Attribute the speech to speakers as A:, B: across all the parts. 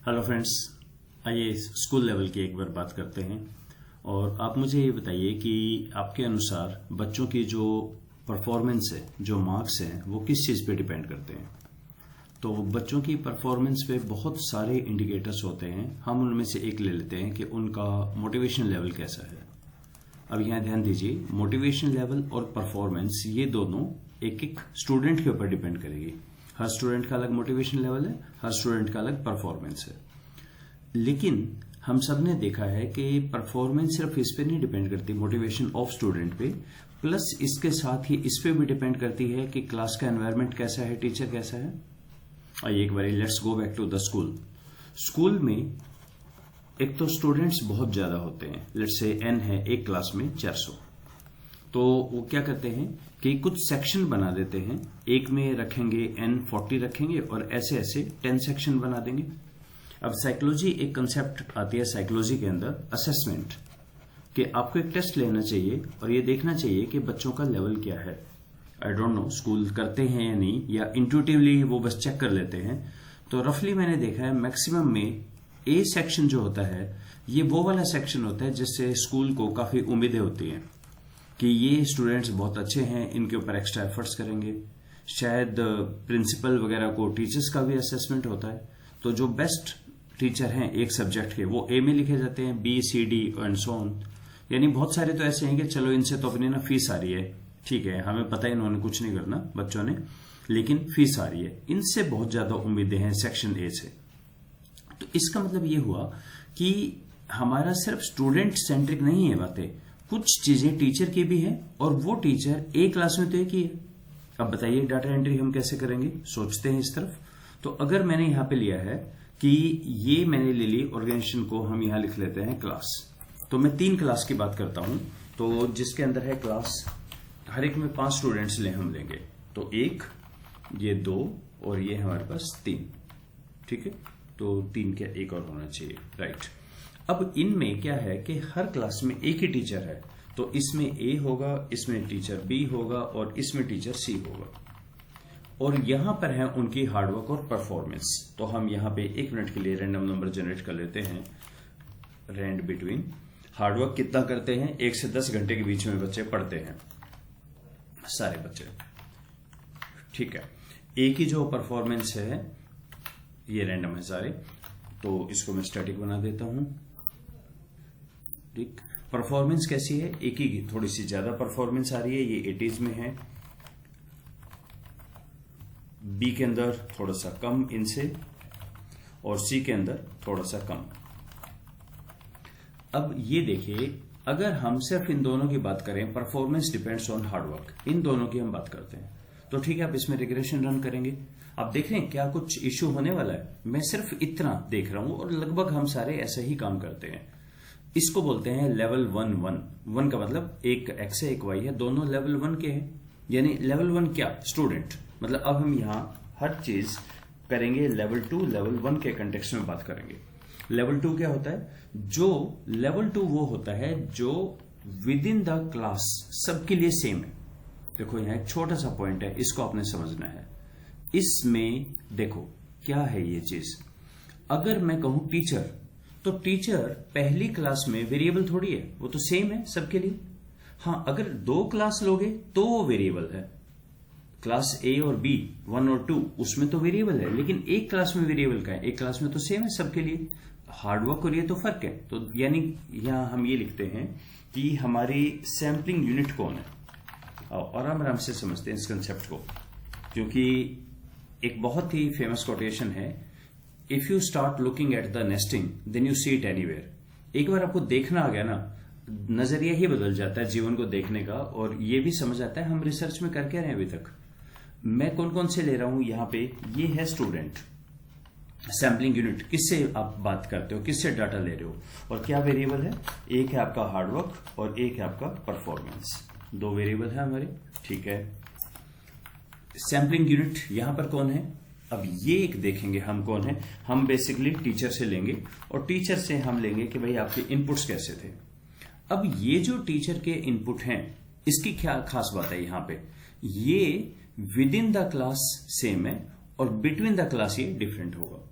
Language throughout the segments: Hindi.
A: हेलो फ्रेंड्स, आइए स्कूल लेवल की एक बार बात करते हैं। और आप मुझे ये बताइए कि आपके अनुसार बच्चों की जो परफॉर्मेंस है, जो मार्क्स हैं, वो किस चीज़ पे डिपेंड करते हैं। तो बच्चों की परफॉर्मेंस पे बहुत सारे इंडिकेटर्स होते हैं। हम उनमें से एक ले लेते हैं कि उनका मोटिवेशन लेवल कैसा है। अब यहाँ ध्यान दीजिए, मोटिवेशन लेवल और परफॉर्मेंस ये दोनों एक एक स्टूडेंट के ऊपर डिपेंड करेगी। हर स्टूडेंट का अलग मोटिवेशन लेवल है, हर स्टूडेंट का अलग परफॉर्मेंस है। लेकिन हम सब ने देखा है कि परफॉर्मेंस सिर्फ इस पे नहीं डिपेंड करती, मोटिवेशन ऑफ स्टूडेंट पे, प्लस इसके साथ ही इस पे भी डिपेंड करती है कि क्लास का एनवायरनमेंट कैसा है, टीचर कैसा है। आइए एक बार let's go back to the school. School में एक तो स्टूडेंट्स बहुत ज्यादा होते हैं, लेट्स से n है एक क्लास में 400। तो वो क्या करते हैं कि कुछ सेक्शन बना देते हैं, एक में रखेंगे n 40 रखेंगे और ऐसे ऐसे 10 सेक्शन बना देंगे। अब साइकोलॉजी एक कंसेप्ट आती है साइकोलॉजी के अंदर, असेसमेंट, कि आपको एक टेस्ट लेना चाहिए और ये देखना चाहिए कि बच्चों का लेवल क्या है। आई डोंट नो स्कूल करते हैं या नहीं, या इंट्यूटिवली वो बस चेक कर लेते हैं। तो रफली मैंने देखा है मैक्सिमम में ए सेक्शन जो होता है ये वो वाला सेक्शन होता है जिससे स्कूल को काफी उम्मीदें होती हैं कि ये स्टूडेंट्स बहुत अच्छे हैं, इनके ऊपर एक्स्ट्रा एफर्ट्स करेंगे। शायद प्रिंसिपल वगैरह को टीचर्स का भी असेसमेंट होता है, तो जो बेस्ट टीचर हैं एक सब्जेक्ट के वो ए में लिखे जाते हैं, b c d and so on. यानी बहुत सारे तो ऐसे हैं कि चलो इनसे तो अपनी ना फीस आ रही है, ठीक है, हमें पता है इन्होंने कुछ नहीं करना बच्चों ने, लेकिन फीस आ रही है, इनसे बहुत ज्यादा उम्मीदें हैं सेक्शन ए से। तो इसका मतलब ये हुआ कि हमारा सिर्फ स्टूडेंट सेंट्रिक नहीं है बातें, कुछ चीजें टीचर की भी है, और वो टीचर एक क्लास में तो एक ही है। अब बताइए डाटा एंट्री हम कैसे करेंगे, सोचते हैं इस तरफ। तो अगर मैंने यहां पे लिया है कि ये मैंने ले ली ऑर्गेनाइजेशन को, हम यहां लिख लेते हैं क्लास। तो मैं 3 क्लास की बात करता हूं, तो जिसके अंदर है क्लास, हर एक में 5 स्टूडेंट्स हम लेंगे। तो 1, ये 2 और ये हमारे पास 3, ठीक है। तो 3 क्या एक और होना चाहिए, राइट। अब इनमें क्या है कि हर क्लास में एक ही टीचर है, तो इसमें ए होगा, इसमें टीचर बी होगा और इसमें टीचर सी होगा। और यहां पर है उनकी हार्डवर्क और परफॉर्मेंस। तो हम यहां पे 1 मिनट के लिए रैंडम नंबर जनरेट कर लेते हैं, रैंड बिटवीन। हार्डवर्क कितना करते हैं, 1 से 10 घंटे के बीच में बच्चे पढ़ते हैं, सारे बच्चे, ठीक है। ए की जो परफॉर्मेंस है ये रैंडम है सारे, तो इसको मैं स्टैटिक बना देता हूं, ठीक। परफॉर्मेंस कैसी है, ए की थोड़ी सी ज्यादा परफॉर्मेंस आ रही है, ये 80s में है। बी के अंदर थोड़ा सा कम इनसे, और सी के अंदर थोड़ा सा कम। अब ये देखिए, अगर हम सिर्फ इन दोनों की बात करें, परफॉर्मेंस डिपेंड्स ऑन हार्डवर्क, इन दोनों की हम बात करते हैं, तो ठीक है, आप इसमें रिग्रेशन रन करेंगे। आप देख रहे हैं क्या कुछ इश्यू होने वाला है। मैं सिर्फ इतना देख रहा हूं और लगभग हम सारे ऐसे ही काम करते हैं। इसको बोलते हैं लेवल 1 का मतलब एक एक्स है एक वाई है, दोनों लेवल 1 के हैं। यानी लेवल 1 क्या, स्टूडेंट, मतलब अब हम यहां हर चीज करेंगे लेवल 2 लेवल 1 के कंटेक्स्ट में बात करेंगे। लेवल 2 क्या होता है, जो लेवल 2 वो होता है जो विद इन द क्लास सबके लिए सेम है। देखो यहां एक छोटा सा पॉइंट है, इसको आपने समझना है। इसमें देखो क्या है ये चीज, अगर मैं कहूं टीचर, तो टीचर पहली क्लास में वेरिएबल थोड़ी है, वो तो सेम है सबके लिए। हाँ, अगर 2 क्लास लोगे तो वो वेरिएबल है, क्लास ए और बी 1 और 2, उसमें तो वेरिएबल है, लेकिन एक क्लास में वेरिएबल का है, एक क्लास में तो सेम है सबके लिए। हार्डवर्क और ये तो फर्क है। तो यानी यहां हम ये लिखते हैं कि हमारी सैंपलिंग यूनिट कौन है, और आराम से समझते हैं इस कंसेप्ट को, क्योंकि एक बहुत ही फेमस कोटेशन है, if you start looking at the nesting then you see it anywhere. एक बार आपको देखना आ गया ना, नजरिया ही बदल जाता है जीवन को देखने का, और ये भी समझ आता है हम रिसर्च में कर क्या रहे हैं अभी तक। मैं कौन कौन से ले रहा हूं यहां पे, ये है स्टूडेंट, सैंपलिंग यूनिट, किससे आप बात करते हो, किससे डाटा ले रहे हो, और क्या वेरिएबल है, एक है आपका हार्डवर्क और एक है आपका परफॉर्मेंस, 2 वेरिएबल है हमारे, ठीक है। सैंपलिंग यूनिट यहां पर कौन है, अब ये एक देखेंगे हम कौन है। हम बेसिकली टीचर से लेंगे, और टीचर से हम लेंगे कि भाई आपके इनपुट्स कैसे थे। अब ये जो टीचर के इनपुट हैं, इसकी क्या खास बात है यहां पे, ये with in the class same है और बिटवीन द क्लास ये डिफरेंट होगा।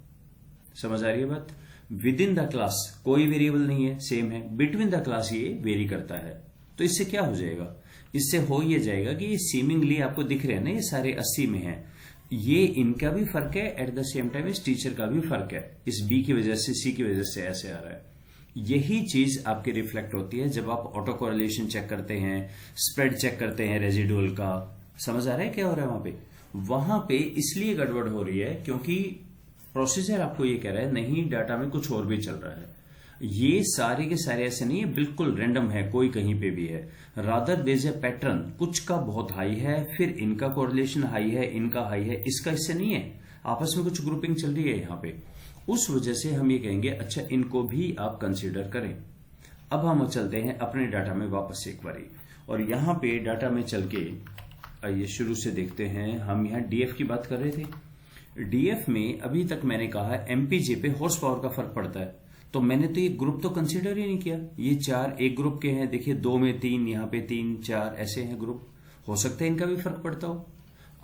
A: समझ आ रही है बात? विद इन द क्लास कोई वेरिएबल नहीं है, सेम है। बिटवीन द क्लास ये वेरी करता है। तो इससे क्या हो जाएगा? इससे हो ये जाएगा कि ये सीमिंगली आपको दिख रहे हैं ना, ये सारे 80 में है, ये इनका भी फर्क है, एट द सेम टाइम इस टीचर का भी फर्क है। इस बी की वजह से, सी की वजह से ऐसे आ रहा है। यही चीज आपके रिफ्लेक्ट होती है जब आप ऑटो कोरिलेशन चेक करते हैं, स्प्रेड चेक करते हैं रेजिडुअल का। समझ आ रहा है क्या हो रहा है वहां पे? वहां पे इसलिए गड़बड़ हो रही है क्योंकि प्रोसीजर आपको ये कह रहा है नहीं, डाटा में कुछ और भी चल रहा है। ये सारे के सारे ऐसे नहीं है, बिल्कुल रैंडम है, कोई कहीं पे भी है। Rather there is a pattern, कुछ का बहुत हाई है, फिर इनका कोरिलेशन हाई है, इनका हाई है, इसका इससे नहीं है, आपस में कुछ ग्रुपिंग चल रही है यहाँ पे। उस वजह से हम ये कहेंगे अच्छा इनको भी आप कंसीडर करें। अब हम चलते हैं अपने डाटा में वापस एक बारी, और यहाँ पे डाटा में चल के आइए शुरू से देखते हैं। हम यहाँ डीएफ की बात कर रहे थे। डीएफ में अभी तक मैंने कहा एमपीजे पे हॉर्स पावर का फर्क पड़ता है, तो मैंने तो ये ग्रुप तो कंसीडर ही नहीं किया। ये 4 एक ग्रुप के हैं, देखिए 2 में 3, यहाँ पे 3 4 ऐसे हैं ग्रुप। हो सकता है इनका भी फर्क पड़ता हो।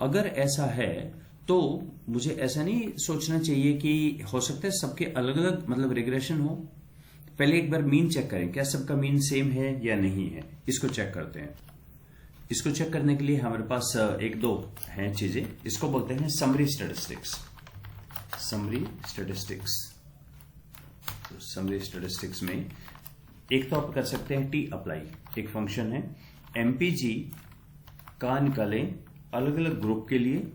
A: अगर ऐसा है तो मुझे ऐसा नहीं सोचना चाहिए कि हो सकता है सबके अलग अलग मतलब रिग्रेशन हो। पहले एक बार मीन चेक करें, क्या सबका मीन सेम है या नहीं है, इसको चेक करते हैं। इसको चेक करने के लिए हमारे पास एक दो हैं चीजें, इसको बोलते हैं समरी स्टैटिस्टिक्स। समरी स्टैटिस्टिक्स, तो समरी स्टैटिस्टिक्स में एक तो आप कर सकते हैं टी अप्लाई, एक फंक्शन है एमपीजी का निकालें अलग अलग ग्रुप के लिए,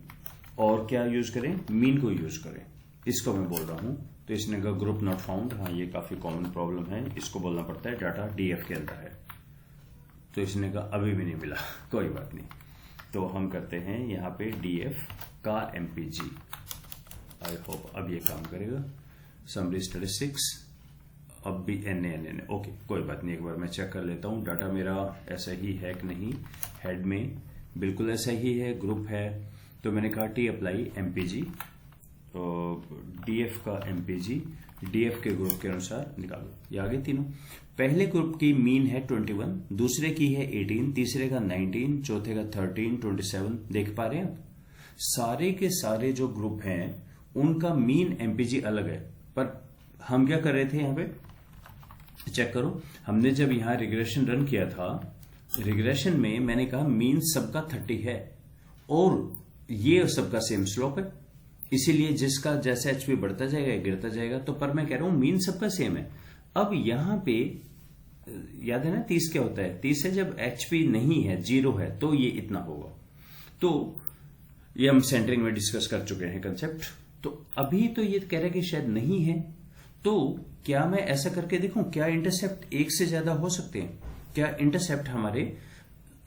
A: और क्या यूज करें, मीन को यूज करें। इसको मैं बोल रहा हूं, तो इसने कहा ग्रुप नॉट फाउंड। हाँ, ये काफी कॉमन प्रॉब्लम है, इसको बोलना पड़ता है डाटा डीएफ के अंदर है, तो इसने कहा अभी भी नहीं मिला, कोई बात नहीं। तो हम करते हैं यहाँ पे डीएफ का एमपीजी। आई होप अब ये काम करेगा। समरी स्टैटिस्टिक्स अब भी एन ओके, कोई बात नहीं, एक बार मैं चेक कर लेता हूँ डाटा मेरा ऐसा ही है कि नहीं। हेड में बिल्कुल ऐसा ही है, ग्रुप है, तो मैंने कहा टी अप्लाई एमपीजी, तो डीएफ का एमपीजी डीएफ के ग्रुप के अनुसार निकालो। ये आगे तीनों, पहले ग्रुप की मीन है 21, दूसरे की है 18, तीसरे का 19, चौथे का 13, 27। देख पा रहे हैं आप? सारे के सारे जो ग्रुप हैं उनका मीन एमपीजी अलग है, पर हम क्या कर रहे थे यहाँ पे, चेक करो। हमने जब यहां रिग्रेशन रन किया था, रिग्रेशन में मैंने कहा मीन सबका 30 है और ये सबका सेम स्लोप है, इसीलिए जिसका जैसे एचपी बढ़ता जाएगा गिरता जाएगा। तो पर मैं कह रहा हूं मीन सबका सेम है। अब यहां पे याद है ना 30 क्या होता है, 30 है जब एचपी नहीं है, 0 है, तो ये इतना होगा। तो ये हम सेंटरिंग में डिस्कस कर चुके हैं कंसेप्ट। तो अभी तो ये कह रहा है कि शायद नहीं है, तो क्या मैं ऐसा करके देखूं, क्या इंटरसेप्ट एक से ज्यादा हो सकते हैं, क्या इंटरसेप्ट हमारे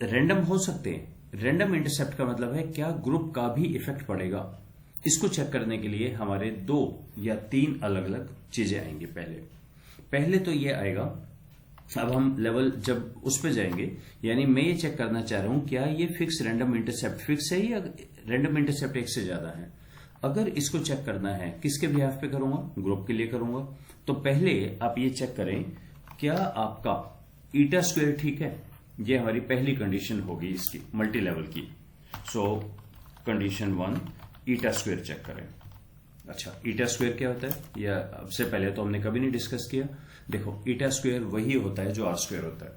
A: रैंडम हो सकते हैं। रैंडम इंटरसेप्ट का मतलब है क्या ग्रुप का भी इफेक्ट पड़ेगा। इसको चेक करने के लिए हमारे 2 या 3 अलग अलग चीजें आएंगी। पहले तो ये आएगा, अब हम लेवल जब उस पे जाएंगे, यानी मैं ये चेक करना चाह रहा हूं क्या ये फिक्स रैंडम इंटरसेप्ट फिक्स है या रैंडम इंटरसेप्ट एक से ज्यादा है। अगर इसको चेक करना है किसके बिहाफ पे करूंगा, ग्रुप के लिए करूंगा। तो पहले आप ये चेक करें क्या आपका ईटा स्क्वायर ठीक है। ये हमारी पहली कंडीशन होगी इसकी मल्टी लेवल की। सो कंडीशन 1 ईटा स्क्वायर चेक करें। अच्छा, ईटा स्क्वायर क्या होता है, या अब से पहले तो हमने कभी नहीं डिस्कस किया। देखो ईटा स्क्वायर वही होता है जो आर स्क्वायर होता है।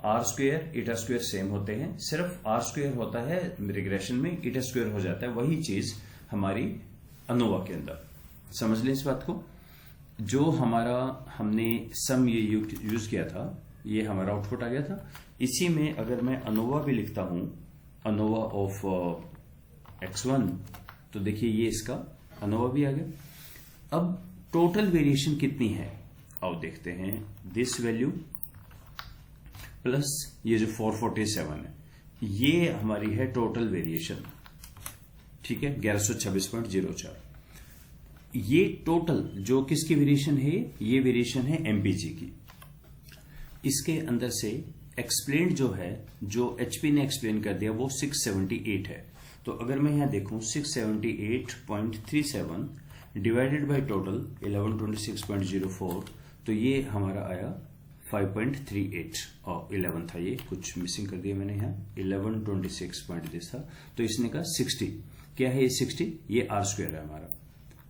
A: R square eta square same होते हैं, सिर्फ आर स्क्वायर होता है रिग्रेशन में, ईटा स्क्वायर हो जाता है। वही चीज हमारी अनोवा के अंदर, समझ लें इस बात को। जो हमारा हमने सम ये यूज किया था, ये हमारा आउटपुट आ गया था। इसी में अगर मैं अनोवा भी लिखता हूं, अनोवा ऑफ x1, तो देखिए ये इसका अनोवा भी आ गया। अब टोटल वेरिएशन कितनी है, आओ देखते हैं। दिस वैल्यू प्लस ये जो 447 है, ये हमारी है टोटल वेरिएशन, ठीक है, 1126.04। ये टोटल जो किसकी वेरिएशन है, ये वेरिएशन है एमपीजी की। इसके अंदर से एक्सप्लेन जो है, जो एचपी ने एक्सप्लेन कर दिया, वो 678 है। तो अगर मैं यहां देखूं 678.37 डिवाइडेड बाय टोटल 1126.04, तो ये हमारा आया 5.38 और 11 था, ये कुछ मिसिंग कर दिया मैंने यहाँ, 1126 पॉइंट दिस था। तो इसने कहा 60 क्या है, ये 60, ये आर स्क्वायर है हमारा।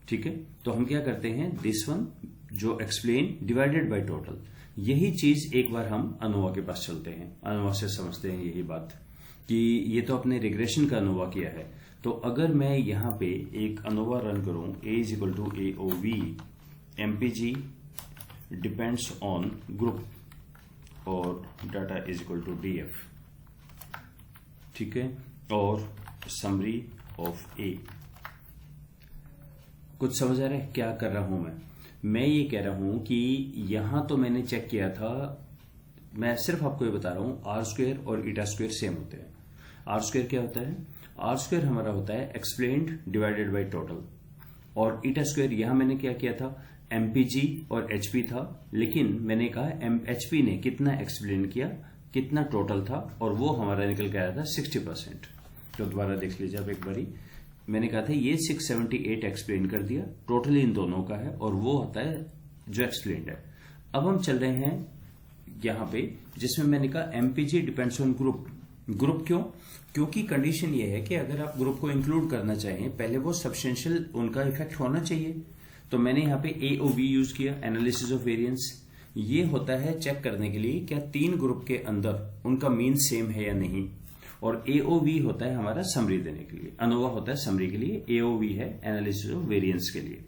A: ठीक है, तो हम क्या करते हैं, दिस वन जो एक्सप्लेन डिवाइडेड बाय टोटल, यही चीज एक बार हम अनोवा के पास चलते हैं, अनोवा से समझते हैं यही बात कि ये तो अपने रिग्रेशन का अनोवा किया है। तो अगर मैं यहां पे एक अनोवा रन करूं, a is equal to AOV MPG depends on group और data is equal to DF, ठीक है, और समरी ऑफ A। कुछ समझ आ रहा है क्या कर रहा हूं मैं ये कह रहा हूं कि यहां तो मैंने चेक किया था, मैं सिर्फ आपको ये बता रहा हूं आर स्क्वेयर और ईटा स्क्वेयर सेम होते हैं। आर स्क्वेयर क्या होता है, आर स्क्वेयर हमारा होता है एक्सप्लेन्ड डिवाइडेड बाय टोटल, और ईटा स्क्वेयर यहां मैंने क्या किया था, MPG और HP था, लेकिन मैंने कहा HP ने कितना एक्सप्लेन किया, कितना टोटल था, और वो हमारा निकल के आया था 60%। तो दोबारा देख लीजिए आप एक बारी, मैंने कहा था ये 678 एक्सप्लेन कर दिया, टोटल इन दोनों का है, और वो होता है जो एक्सप्लेन्ड है। अब हम चल रहे हैं यहां पे जिसमें मैंने कहा MPG depends on group. Group क्यों, क्योंकि कंडीशन ये है कि अगर आप ग्रुप को इंक्लूड करना चाहें पहले वो सब्सटेंशियल उनका इफेक्ट होना चाहिए। तो मैंने यहां पे AOV यूज किया, एनालिसिस ऑफ वेरिएंस। ये होता है चेक करने के लिए क्या तीन ग्रुप के अंदर उनका मीन सेम है या नहीं, और AOV होता है हमारा समरी देने के लिए, अनोवा होता है समरी के लिए, AOV है एनालिसिस ऑफ वेरिएंस के लिए।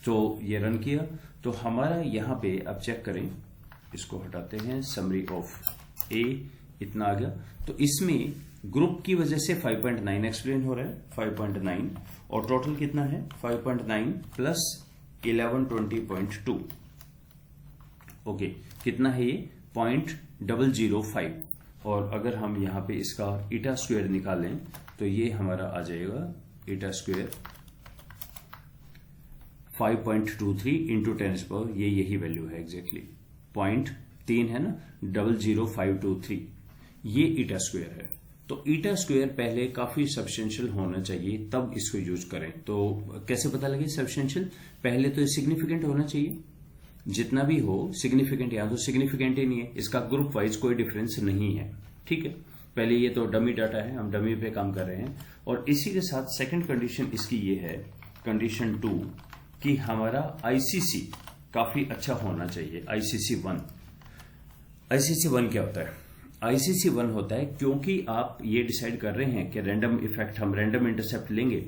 A: तो ये रन किया तो हमारा यहां पे अब चेक करें, इसको हटाते हैं, समरी ऑफ A इतना आ गया। तो इसमें ग्रुप की वजह से 5.9 एक्सप्लेन हो रहा है, 5.9, और टोटल कितना है 5.9 प्लस 1120.2, ओके, कितना है ये 0.005। और अगर हम यहां पे इसका ईटा स्क्वायर निकालें तो ये हमारा आ जाएगा ईटा स्क्वायर 5.23 इंटू 10⁻, ये यही वैल्यू है एग्जैक्टली, 0.3 है ना, 00523, ये ईटा स्क्वायर है। तो ईटा स्क्वायर पहले काफी सब्सटेंशियल होना चाहिए तब इसको यूज करें। तो कैसे पता लगे सब्सटेंशियल, पहले तो सिग्निफिकेंट होना चाहिए, जितना भी हो सिग्निफिकेंट, यहां तो सिग्निफिकेंट ही नहीं है, इसका ग्रुप वाइज कोई डिफरेंस नहीं है, ठीक है। पहले ये तो डमी डाटा है, हम डमी पे काम कर रहे हैं। और इसी के साथ सेकंड कंडीशन इसकी ये है, कंडीशन 2, कि हमारा ICC काफी अच्छा होना चाहिए, ICC 1। ICC 1 क्या होता है, ICC 1 होता है क्योंकि आप ये डिसाइड कर रहे हैं कि रैंडम इफेक्ट, हम रैंडम इंटरसेप्ट लेंगे,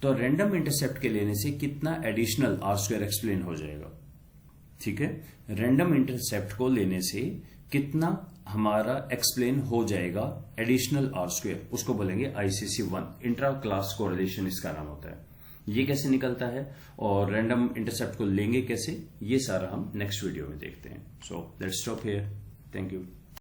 A: तो रैंडम इंटरसेप्ट के लेने से कितना एडिशनल आर स्क्वायर एक्सप्लेन हो जाएगा, ठीक है। रैंडम इंटरसेप्ट को लेने से कितना हमारा एक्सप्लेन हो जाएगा एडिशनल आर स्क्वायर, उसको बोलेंगे ICC 1, इंट्रा क्लास कोरिलेशन इसका नाम होता है। ये कैसे निकलता है और रैंडम इंटरसेप्ट को लेंगे कैसे, ये सारा हम नेक्स्ट वीडियो में देखते हैं। So let's stop here, thank you.